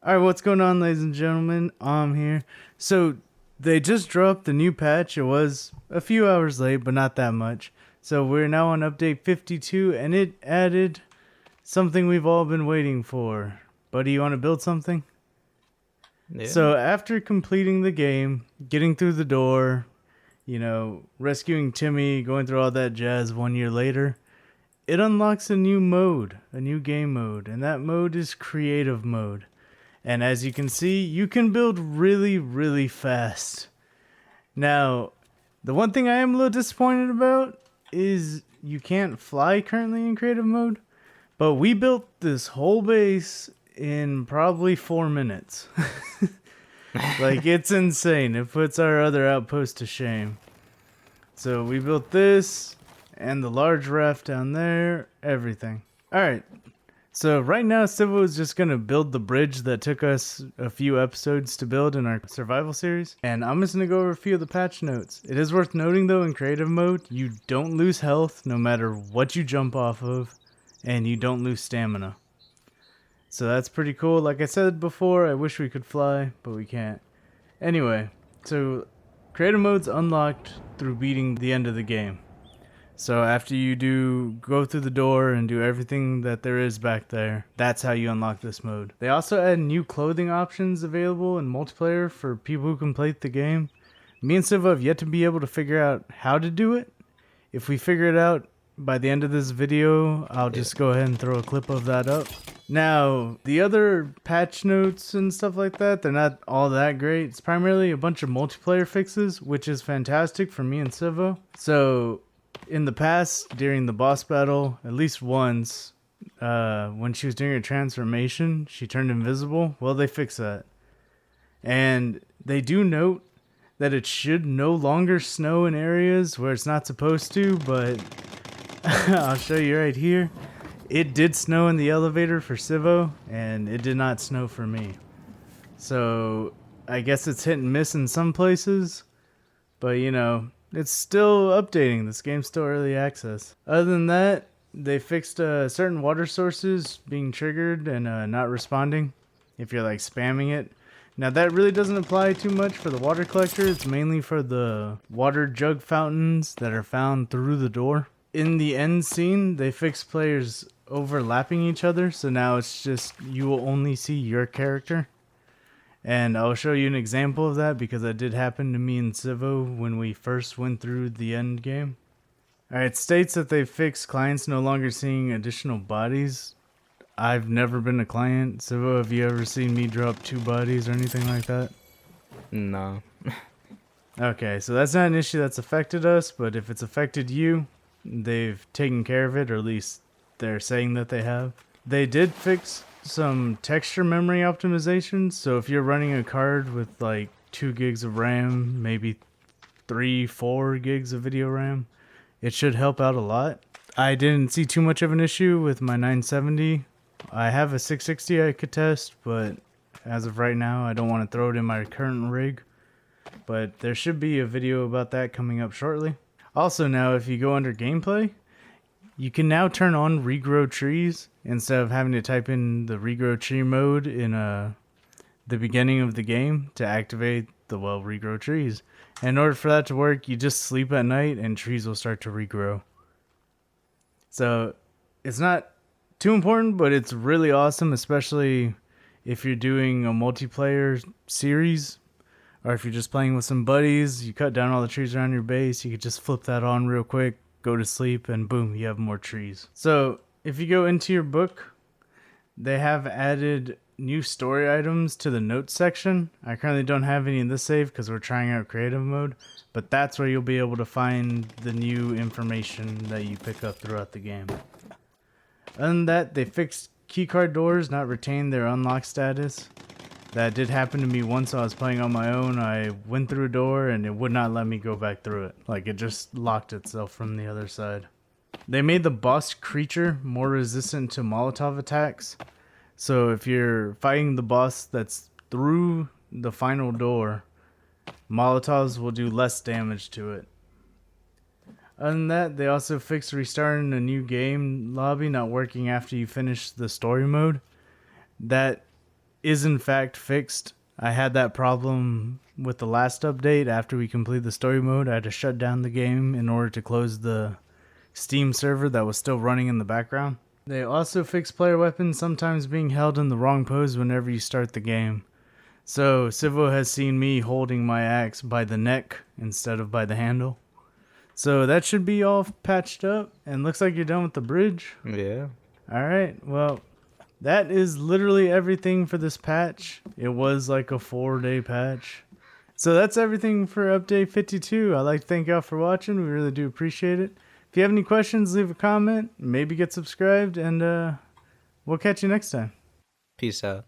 All right, what's going on, ladies and gentlemen? I'm here. So they just dropped the new patch. It was a few hours late, but not that much. So we're now on update 52, and it added something we've all been waiting for. Buddy, you want to build something? Yeah. So after completing the game, getting through the door, rescuing Timmy, going through all that jazz 1 year later, it unlocks a new mode, a new game mode, and that mode is creative mode. And as you can see, you can build really, really fast. Now, the one thing I am a little disappointed about is you can't fly currently in creative mode. But we built this whole base in probably 4 minutes. Like, it's insane. It puts our other outpost to shame. So we built this and the large raft down there, everything. All right. So right now, Civo is just going to build the bridge that took us a few episodes to build in our survival series. And I'm just going to go over a few of the patch notes. It is worth noting, though, in creative mode, you don't lose health no matter what you jump off of. And you don't lose stamina. So that's pretty cool. Like I said before, I wish we could fly, but we can't. Anyway, so creative mode's unlocked through beating the end of the game. So after you go through the door and do everything that there is back there, that's how you unlock this mode. They also add new clothing options available in multiplayer for people who complete the game. Me and Civo have yet to be able to figure out how to do it. If we figure it out by the end of this video, I'll just go ahead and throw a clip of that up. Now, the other patch notes and stuff like that, they're not all that great. It's primarily a bunch of multiplayer fixes, which is fantastic for me and Civo. So in the past, during the boss battle, at least once, when she was doing her transformation, she turned invisible. Well, they fixed that. And they do note that it should no longer snow in areas where it's not supposed to, but I'll show you right here. It did snow in the elevator for Civo, and it did not snow for me. So I guess it's hit and miss in some places, but it's still updating. This game's still early access. Other than that, they fixed certain water sources being triggered and not responding if you're like spamming it. Now that really doesn't apply too much for the water collector. It's mainly for the water jug fountains that are found through the door. In the end scene, they fixed players overlapping each other, so now it's just you will only see your character. And I'll show you an example of that because that did happen to me and Civo when we first went through the end game. Alright, it states that they fixed clients no longer seeing additional bodies. I've never been a client. Civo, have you ever seen me drop 2 bodies or anything like that? No. Okay, so that's not an issue that's affected us, but if it's affected you, they've taken care of it, or at least they're saying that they have. They did fix some texture memory optimizations, so if you're running a card with like 2 gigs of RAM, maybe 3-4 gigs of video RAM, it should help out a lot. I didn't see too much of an issue with my 970. I have a 660 I could test, but as of right now, I don't want to throw it in my current rig. But there should be a video about that coming up shortly. Also now, if you go under gameplay, you can now turn on Regrow Trees instead of having to type in the Regrow Tree mode in the beginning of the game to activate the Regrow Trees. And in order for that to work, you just sleep at night and trees will start to regrow. So it's not too important, but it's really awesome, especially if you're doing a multiplayer series. Or if you're just playing with some buddies, you cut down all the trees around your base, you could just flip that on real quick, go to sleep, and boom, you have more trees. So if you go into your book, they have added new story items to the notes section. I currently don't have any in this save because we're trying out creative mode, but that's where you'll be able to find the new information that you pick up throughout the game. Other than that, they fixed keycard doors not retain their unlock status. That did happen to me once. I was playing on my own. I went through a door and it would not let me go back through it. Like, it just locked itself from the other side. They made the boss creature more resistant to Molotov attacks. So if you're fighting the boss that's through the final door, Molotovs will do less damage to it. Other than that, they also fixed restarting a new game lobby not working after you finish the story mode. That is in fact fixed. I had that problem with the last update. After we completed the story mode, I had to shut down the game in order to close the Steam server that was still running in the background. They also fix player weapons sometimes being held in the wrong pose whenever you start the game. So Civo has seen me holding my axe by the neck instead of by the handle. So that should be all patched up, and looks like you're done with the bridge. Yeah. Alright, well, that is literally everything for this patch. It was like a 4-day patch. So that's everything for update 52. I'd like to thank y'all for watching. We really do appreciate it. If you have any questions, leave a comment, maybe get subscribed, and we'll catch you next time. Peace out.